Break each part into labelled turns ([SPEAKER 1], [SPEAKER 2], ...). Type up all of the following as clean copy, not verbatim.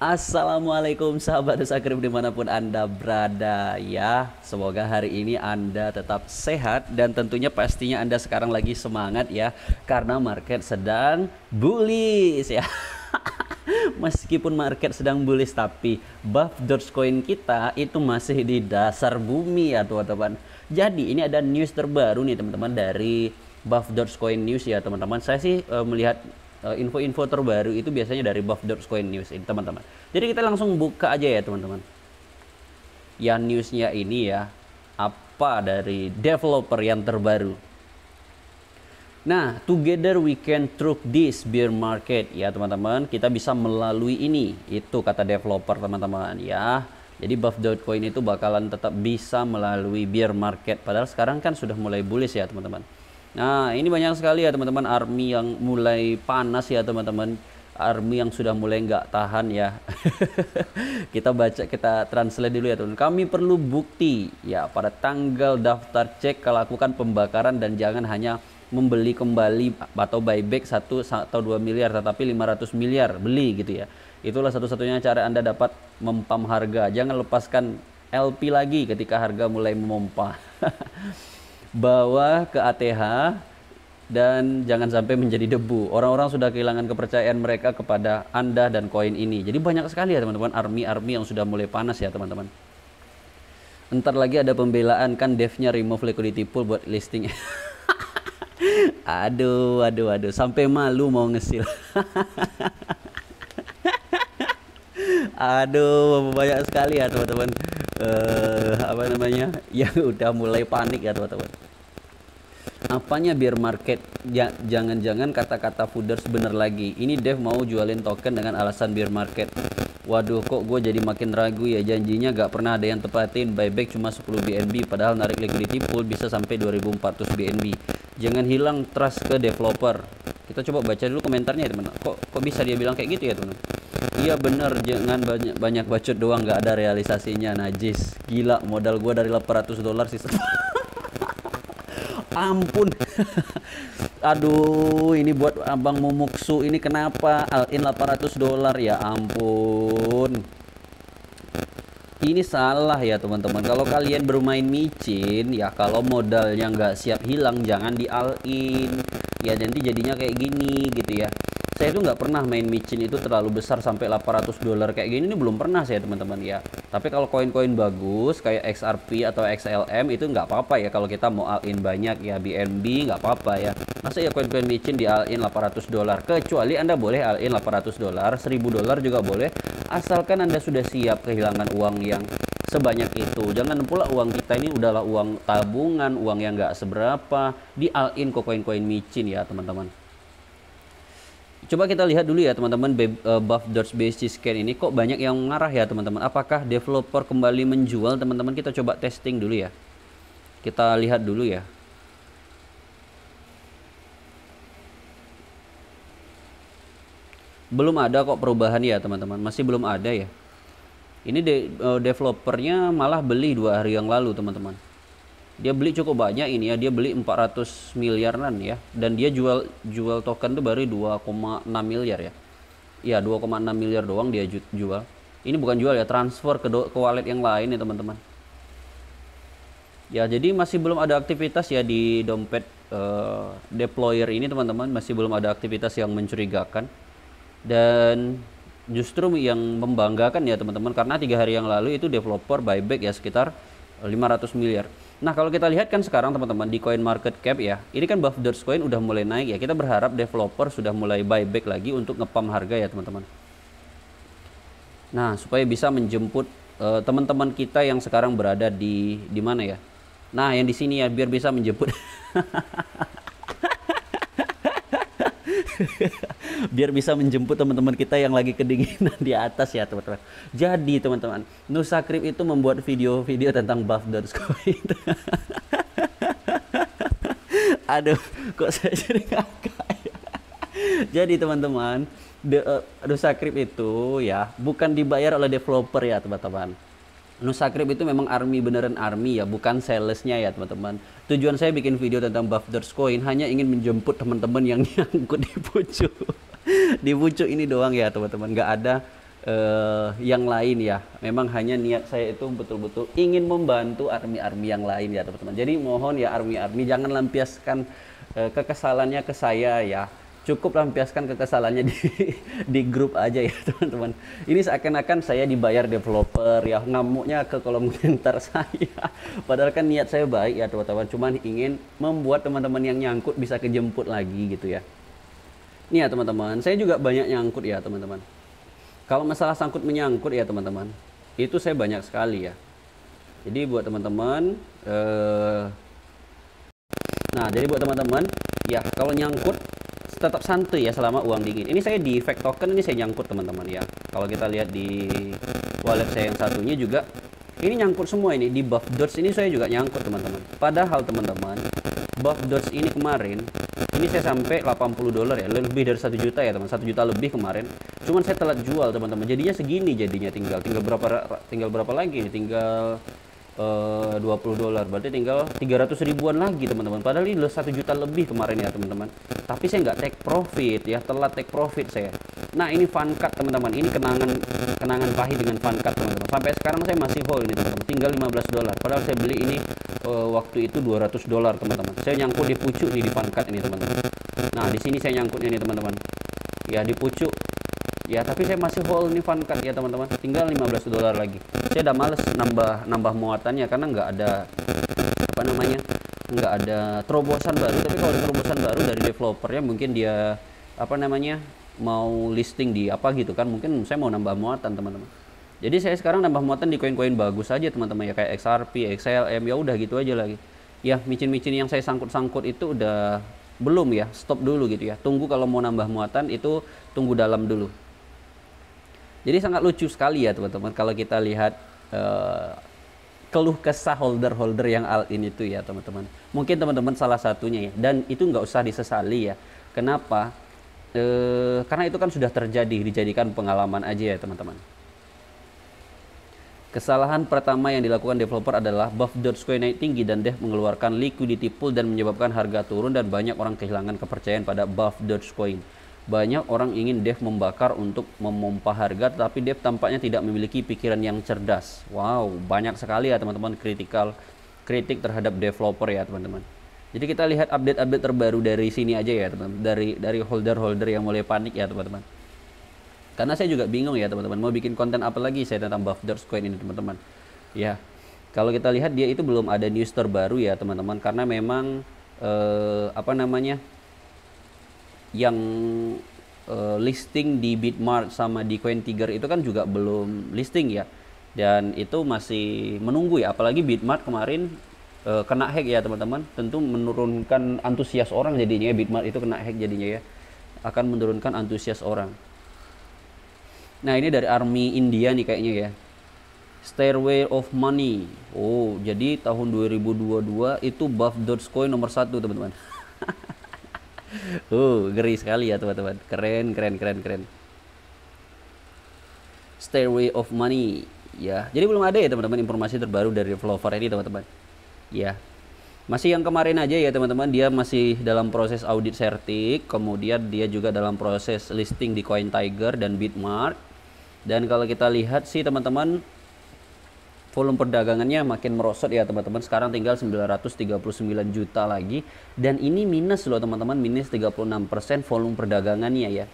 [SPEAKER 1] Assalamualaikum sahabat Nusakrip dimanapun Anda berada ya. Semoga hari ini Anda tetap sehat dan tentunya pastinya Anda sekarang lagi semangat ya. Karena market sedang bullish ya. Meskipun market sedang bullish tapi buff Dogecoin kita itu masih di dasar bumi ya teman-teman. Jadi ini ada news terbaru nih teman-teman dari buff Dogecoin News ya teman-teman. Saya sih melihat info-info terbaru itu biasanya dari buff Dogecoin News ini teman-teman. Jadi kita langsung buka aja ya teman-teman. Ya newsnya ini ya, apa dari developer yang terbaru. Nah, together we can through this bear market ya teman-teman. Kita bisa melalui ini, itu kata developer teman-teman ya. Jadi buff Dogecoin itu bakalan tetap bisa melalui bear market. Padahal sekarang kan sudah mulai bullish ya teman-teman. Nah, ini banyak sekali ya teman-teman army yang mulai panas ya teman-teman. Army yang sudah mulai nggak tahan ya. Kita baca, kita translate dulu ya teman-teman. Kami perlu bukti ya pada tanggal daftar cek lakukan pembakaran dan jangan hanya membeli kembali atau buyback 1 atau 2 miliar tetapi 500 miliar beli gitu ya. Itulah satu-satunya cara Anda dapat mempam harga. Jangan lepaskan LP lagi ketika harga mulai memompa. Bawa ke ATH dan jangan sampai menjadi debu. Orang-orang sudah kehilangan kepercayaan mereka kepada Anda dan koin ini. Jadi banyak sekali ya teman-teman army yang sudah mulai panas ya teman-teman. Entar lagi ada pembelaan kan devnya remove liquidity pool buat listing. Aduh, sampai malu mau ngesil. Aduh, banyak sekali ya teman-teman. Apa namanya? Yang udah mulai panik ya teman-teman. Apanya bear market? Jangan-jangan kata-kata fooders bener lagi. Ini dev mau jualin token dengan alasan bear market. Waduh, kok gue jadi makin ragu ya. Janjinya gak pernah ada yang tepatin. Buyback cuma 10 BNB padahal narik liquidity pool bisa sampai 2400 BNB. Jangan hilang trust ke developer. Kita coba baca dulu komentarnya ya teman. Kok bisa dia bilang kayak gitu ya teman? Iya bener, jangan banyak bacot doang, gak ada realisasinya. Najis, gila, modal gue dari $800 sih. Ampun. Aduh, ini buat abang Momuksu ini kenapa all in $800 ya ampun. Ini salah ya teman-teman. Kalau kalian bermain micin ya, kalau modalnya nggak siap hilang jangan di all in ya, nanti jadinya kayak gini gitu ya. Saya itu nggak pernah main micin itu terlalu besar sampai $800 kayak gini, ini belum pernah saya teman-teman ya. Tapi kalau koin-koin bagus kayak XRP atau XLM itu nggak apa-apa ya, kalau kita mau all in banyak ya, BNB nggak apa-apa ya. Masa ya koin-koin micin di all in $800, kecuali Anda boleh all in $800, $1000 juga boleh, asalkan Anda sudah siap kehilangan uang yang sebanyak itu. Jangan pula uang kita ini udahlah uang tabungan, uang yang nggak seberapa di all in ke koin-koin micin ya teman-teman. Coba kita lihat dulu ya teman-teman, buff Dogecoin scan ini kok banyak yang ngarah ya teman-teman. Apakah developer kembali menjual teman-teman? Kita coba testing dulu ya. Kita lihat dulu ya. Belum ada kok perubahan ya teman-teman. Masih belum ada ya. Ini developernya malah beli 2 hari yang lalu teman-teman. Dia beli cukup banyak ini ya, dia beli 400 miliaran ya, dan dia jual token tuh baru 2,6 miliar ya. Iya, 2,6 miliar doang dia jual. Ini bukan jual ya, transfer ke wallet yang lain ya teman-teman. Ya, jadi masih belum ada aktivitas ya di dompet deployer ini teman-teman, masih belum ada aktivitas yang mencurigakan. Dan justru yang membanggakan ya teman-teman, karena 3 hari yang lalu itu developer buyback ya sekitar 500 miliar. Nah, kalau kita lihat kan sekarang teman-teman di coin market cap ya, ini kan buff Dogecoin udah mulai naik ya. Kita berharap developer sudah mulai buyback lagi untuk ngepam harga ya teman-teman. Nah, supaya bisa menjemput teman-teman kita yang sekarang berada di mana ya? Nah, yang di sini ya, biar bisa menjemput. Biar bisa menjemput teman-teman kita yang lagi kedinginan di atas ya teman-teman. Jadi teman-teman, Nusakrip itu membuat video-video tentang buff Dogecoin. Aduh, kok saya jadi ngakak ya. Jadi teman-teman, Nusakrip itu ya bukan dibayar oleh developer ya teman-teman. Nusakrip itu memang army, beneran army ya, bukan salesnya ya teman-teman. Tujuan saya bikin video tentang buff Dogecoin hanya ingin menjemput teman-teman yang nyangkut di pucuk. Di pucuk ini doang ya teman-teman, nggak ada yang lain ya. Memang hanya niat saya itu betul-betul ingin membantu army-army yang lain ya teman-teman. Jadi mohon ya army-army jangan lampiaskan kekesalannya ke saya ya. Cukup lampiaskan kekesalannya di di grup aja ya teman-teman. Ini seakan-akan saya dibayar developer ya, ngamuknya ke kolom komentar saya. Padahal kan niat saya baik ya teman-teman, cuman ingin membuat teman-teman yang nyangkut bisa kejemput lagi gitu ya. Nih ya teman-teman, saya juga banyak nyangkut ya teman-teman. Kalau masalah sangkut menyangkut ya teman-teman, itu saya banyak sekali ya. Jadi buat teman-teman, nah jadi buat teman-teman ya kalau nyangkut tetap santuy ya selama uang dingin. Ini saya di fake token ini saya nyangkut teman-teman ya. Kalau kita lihat di wallet saya yang satunya juga ini nyangkut semua, ini di buff dots ini saya juga nyangkut teman-teman. Padahal teman-teman buff dots ini kemarin ini saya sampai 80 dolar ya, lebih dari 1 juta ya teman, 1 juta lebih kemarin. Cuman saya telat jual teman-teman. Jadinya segini jadinya tinggal berapa lagi? Tinggal 20 dolar, berarti tinggal 300 ribuan lagi teman-teman. Padahal ini 1 juta lebih kemarin ya teman-teman. Tapi saya nggak take profit ya, telat take profit saya. Nah ini fun cut teman-teman, ini kenangan pahit dengan fun cut teman-teman. Sampai sekarang saya masih hold ini teman-teman, tinggal 15 dolar. Padahal saya beli ini waktu itu 200 dolar teman-teman. Saya nyangkut di pucuk nih di fun cut ini teman-teman. Nah di sini saya nyangkutnya nih teman-teman. Ya di pucuk. Ya tapi saya masih hold nih fun cut ya teman-teman, tinggal 15 dolar lagi. Saya udah males nambah muatannya karena nggak ada apa namanya, nggak ada terobosan baru. Tapi kalau ada terobosan baru dari developernya, mungkin dia apa namanya mau listing di apa gitu kan, mungkin saya mau nambah muatan teman-teman. Jadi saya sekarang nambah muatan di koin-koin bagus aja teman-teman ya, kayak XRP, XLM, ya udah gitu aja lagi. Ya micin-micin yang saya sangkut-sangkut itu udah belum ya, stop dulu gitu ya. Tunggu kalau mau nambah muatan itu tunggu dalam dulu. Jadi sangat lucu sekali ya teman-teman kalau kita lihat keluh kesah holder-holder yang alt-in itu ya teman-teman. Mungkin teman-teman salah satunya ya, dan itu nggak usah disesali ya. Kenapa? Karena itu kan sudah terjadi, dijadikan pengalaman aja ya teman-teman. Kesalahan pertama yang dilakukan developer adalah buff Dogecoin naik tinggi dan Dev mengeluarkan liquidity pool dan menyebabkan harga turun, dan banyak orang kehilangan kepercayaan pada buff Dogecoin. Banyak orang ingin Dev membakar untuk memompa harga, tapi Dev tampaknya tidak memiliki pikiran yang cerdas. Wow, banyak sekali ya teman-teman kritik terhadap developer ya teman-teman. Jadi kita lihat update-update terbaru dari sini aja ya teman-teman, dari holder-holder yang mulai panik ya teman-teman. Karena saya juga bingung ya teman-teman, mau bikin konten apa lagi saya tentang buff Dogecoin ini teman-teman. Ya, kalau kita lihat dia itu belum ada news terbaru ya teman-teman, karena memang apa namanya, yang listing di Bitmart sama di CoinTiger itu kan juga belum listing ya, dan itu masih menunggu ya. Apalagi Bitmart kemarin kena hack ya teman-teman, tentu menurunkan antusias orang jadinya. Bitmart itu kena hack jadinya ya, akan menurunkan antusias orang. Nah ini dari Army India nih kayaknya ya, Stairway of Money. Oh jadi tahun 2022 itu buff Dogecoin nomor 1 teman-teman. Ngeri sekali ya teman-teman. Keren. Stairway of Money ya. Jadi belum ada ya teman-teman informasi terbaru dari developer ini teman-teman. Ya. Masih yang kemarin aja ya teman-teman, dia masih dalam proses audit sertik, kemudian dia juga dalam proses listing di CoinTiger dan Bitmart. Dan kalau kita lihat sih teman-teman, volume perdagangannya makin merosot ya teman-teman. Sekarang tinggal 939 juta lagi. Dan ini minus loh teman-teman, minus 36% volume perdagangannya ya.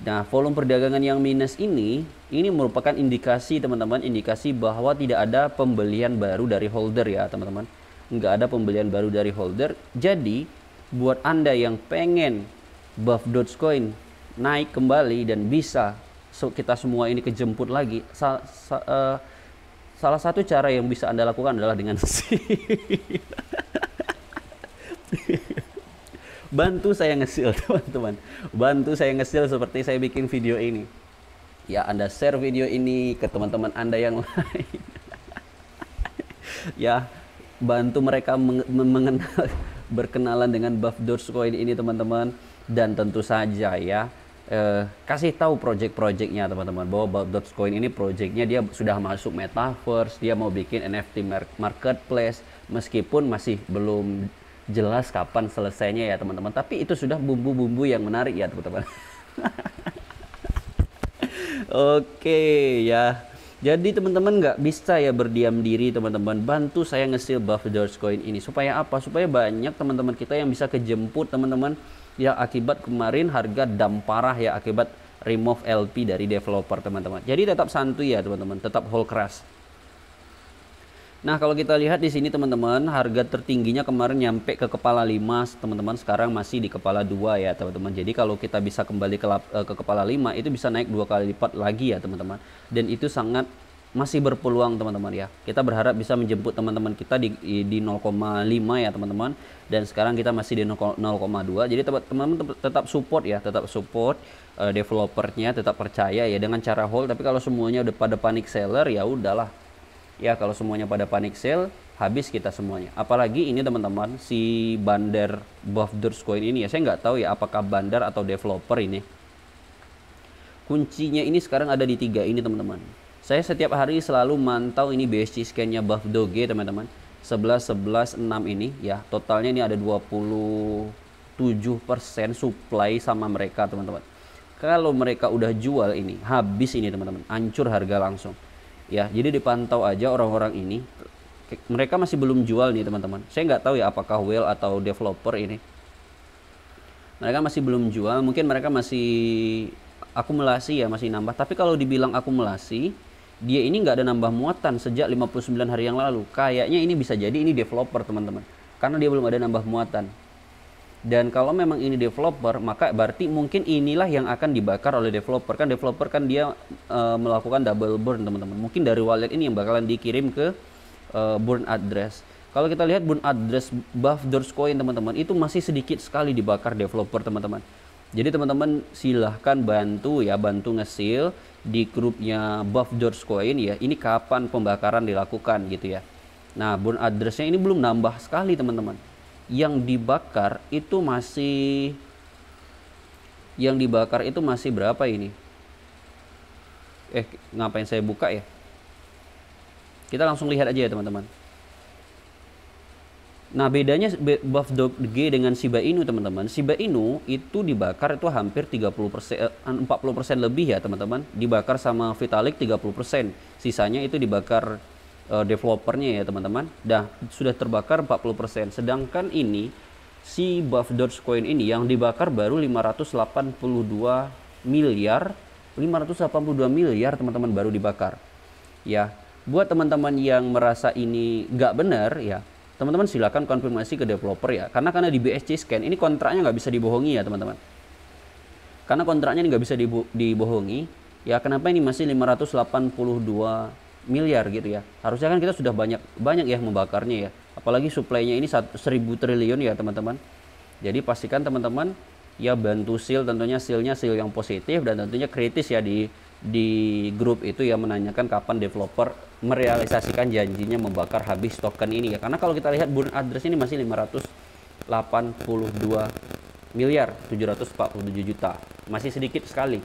[SPEAKER 1] Nah volume perdagangan yang minus ini merupakan indikasi teman-teman, indikasi bahwa tidak ada pembelian baru dari holder ya teman-teman. Nggak ada pembelian baru dari holder. Jadi buat Anda yang pengen buff Dogecoin naik kembali dan bisa kita semua ini kejemput lagi, salah satu cara yang bisa Anda lakukan adalah dengan bantu saya nge-seal teman-teman. Bantu saya nge-seal seperti saya bikin video ini. Ya, Anda share video ini ke teman-teman Anda yang lain. Ya, bantu mereka mengenal, berkenalan dengan buff Dogecoin ini teman-teman. Dan tentu saja ya, kasih tahu project-projectnya teman-teman, bahwa buff Dogecoin ini projectnya dia sudah masuk metaverse, dia mau bikin NFT marketplace, meskipun masih belum jelas kapan selesainya ya teman-teman, tapi itu sudah bumbu-bumbu yang menarik ya teman-teman. Oke ya. Jadi teman-teman nggak bisa ya berdiam diri teman-teman. Bantu saya nge-seal buff Dogecoin ini. Supaya apa? Supaya banyak teman-teman kita yang bisa kejemput teman-teman. Ya akibat kemarin harga dump parah ya akibat remove LP dari developer teman-teman. Jadi tetap santuy ya teman-teman. Tetap hold keras. Nah, kalau kita lihat di sini teman-teman, harga tertingginya kemarin nyampe ke kepala 5, teman-teman. Sekarang masih di kepala 2 ya, teman-teman. Jadi kalau kita bisa kembali ke kepala 5, itu bisa naik 2 kali lipat lagi ya, teman-teman. Dan itu sangat masih berpeluang, teman-teman ya. Kita berharap bisa menjemput teman-teman kita di 0,5 ya, teman-teman. Dan sekarang kita masih di 0,2. Jadi teman-teman tetap support ya, tetap support developernya, tetap percaya ya dengan cara hold. Tapi kalau semuanya udah pada panic seller ya udahlah. Ya kalau semuanya pada panic sale, habis kita semuanya. Apalagi ini teman-teman, si bandar buff Dogecoin ini ya, saya nggak tahu ya apakah bandar atau developer ini. Kuncinya ini sekarang ada di 3 ini teman-teman. Saya setiap hari selalu mantau ini BSC scan-nya buff Doge teman-teman. 11 11 6 ini ya, totalnya ini ada 27% supply sama mereka teman-teman. Kalau mereka udah jual ini, habis ini teman-teman, hancur harga langsung. Ya, jadi dipantau aja orang-orang ini. Mereka masih belum jual nih teman-teman. Saya nggak tahu ya apakah whale atau developer ini. Mereka masih belum jual. Mungkin mereka masih akumulasi ya, masih nambah. Tapi kalau dibilang akumulasi, dia ini nggak ada nambah muatan sejak 59 hari yang lalu. Kayaknya ini bisa jadi ini developer teman-teman. Karena dia belum ada nambah muatan. Dan kalau memang ini developer, maka berarti mungkin inilah yang akan dibakar oleh developer. Kan developer kan dia melakukan double burn teman-teman. Mungkin dari wallet ini yang bakalan dikirim ke burn address. Kalau kita lihat burn address buff Dogecoin teman-teman, itu masih sedikit sekali dibakar developer teman-teman. Jadi teman-teman silahkan bantu ya, bantu nge-seal di grupnya buff Dogecoin ya. Ini kapan pembakaran dilakukan gitu ya. Nah burn addressnya ini belum nambah sekali teman-teman. Yang dibakar itu masih berapa ini? Ngapain saya buka ya? Kita langsung lihat aja ya teman-teman. Nah bedanya buff Doge dengan Shiba Inu teman-teman. Shiba Inu itu dibakar itu hampir 30%, 40% lebih ya teman-teman. Dibakar sama Vitalik 30%. Sisanya itu dibakar developernya ya teman-teman. Dah sudah terbakar 40%. Sedangkan ini si buff Dogecoin ini yang dibakar baru 582 miliar teman-teman baru dibakar. Ya, buat teman-teman yang merasa ini nggak benar ya, teman-teman silakan konfirmasi ke developer ya. Karena di BSC scan ini kontraknya nggak bisa dibohongi ya teman-teman. Karena kontraknya nggak bisa dibohongi. Ya kenapa ini masih 582 miliar gitu ya. Harusnya kan kita sudah banyak ya membakarnya ya. Apalagi supply-nya ini 1000 triliun ya teman-teman. Jadi pastikan teman-teman ya bantu seal, tentunya seal-nya seal yang positif dan tentunya kritis ya di grup itu ya, menanyakan kapan developer merealisasikan janjinya membakar habis token ini ya. Karena kalau kita lihat burn address ini masih 582 miliar 747 juta. Masih sedikit sekali.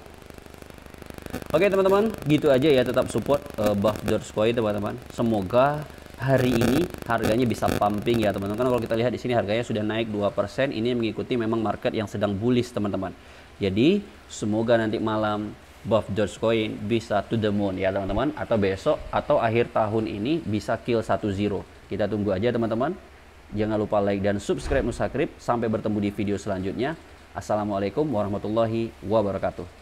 [SPEAKER 1] Oke teman-teman, gitu aja ya, tetap support buff Dogecoin teman-teman. Semoga hari ini harganya bisa pumping ya teman-teman. Karena kalau kita lihat di sini harganya sudah naik 2%, ini mengikuti memang market yang sedang bullish teman-teman. Jadi semoga nanti malam buff Dogecoin bisa to the moon ya teman-teman, atau besok atau akhir tahun ini bisa kill 1-0. Kita tunggu aja teman-teman. Jangan lupa like dan subscribe Nusakrip. Sampai bertemu di video selanjutnya. Assalamualaikum warahmatullahi wabarakatuh.